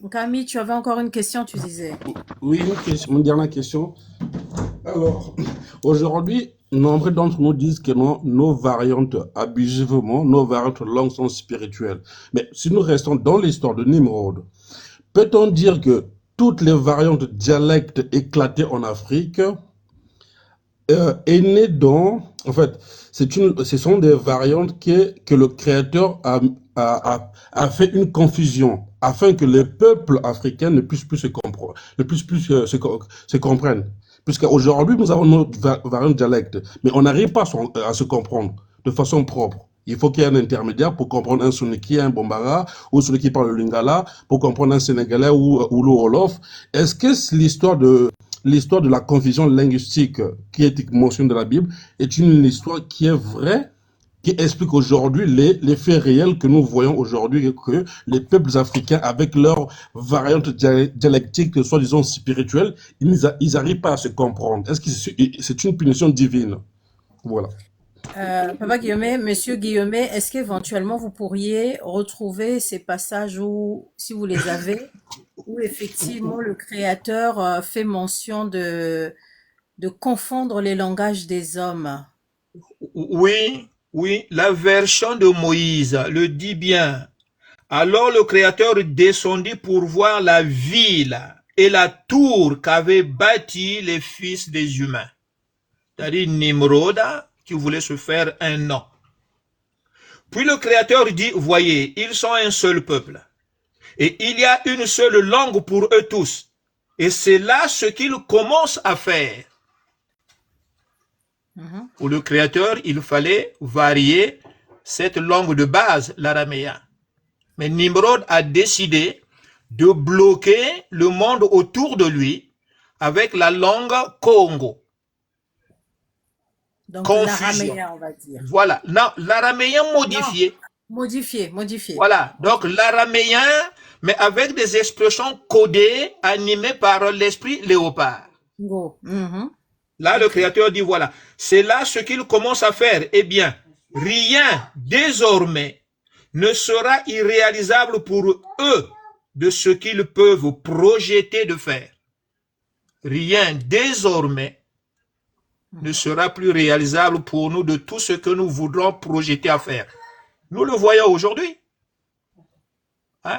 Camille, tu avais encore une question, tu disais. Oui, une dernière question. Alors, aujourd'hui, nombre d'entre nous disent que nos variantes, abusivement, nos variantes langues sont spirituelles. Mais si nous restons dans l'histoire de Nimrod, peut-on dire que toutes les variantes dialectes éclatées en Afrique est nées en fait, ce sont des variantes que le Créateur a fait une confusion afin que les peuples africains ne puissent plus se comprendre, ne puissent plus se comprendre. Puisqu'aujourd'hui, nous avons nos variantes dialectes, mais on n'arrive pas à se comprendre de façon propre. Il faut qu'il y ait un intermédiaire pour comprendre un Soninké, un Bombara, ou celui qui parle le Lingala, pour comprendre un Sénégalais ou le Wolof. Est-ce que l'histoire de la confusion linguistique qui est mentionnée dans la Bible est une histoire qui est vraie, qui explique aujourd'hui les faits réels que nous voyons aujourd'hui, que les peuples africains, avec leurs variantes dialectiques, soi-disant spirituelles, ils n'arrivent pas à se comprendre. Est-ce que c'est une punition divine? Voilà. Papa Guillaumet, Monsieur Guillaumet, est-ce qu'éventuellement vous pourriez retrouver ces passages où, si vous les avez, où effectivement le Créateur fait mention de confondre les langages des hommes? Oui, oui, la version de Moïse le dit bien. Alors le Créateur descendit pour voir la ville et la tour qu'avaient bâti les fils des humains. C'est-à-dire Nimrod qui voulait se faire un nom. Puis le Créateur dit, voyez, ils sont un seul peuple. Et il y a une seule langue pour eux tous. Et c'est là ce qu'il commence à faire. Pour le Créateur, il fallait varier cette langue de base, l'araméen. Mais Nimrod a décidé de bloquer le monde autour de lui avec la langue Congo. Donc Confusion. l'araméen, on va dire. Voilà. Non, l'araméen Non, modifié. modifié, modifié. Voilà. Ok. Donc l'araméen, mais avec des expressions codées, animées par l'esprit léopard. Go. Mhm. Là, le Ok. Créateur dit, voilà, c'est là ce qu'il commence à faire. Eh bien, rien désormais ne sera irréalisable pour eux de ce qu'ils peuvent projeter de faire. Rien désormais ne sera plus réalisable pour nous de tout ce que nous voudrons projeter à faire. Nous le voyons aujourd'hui.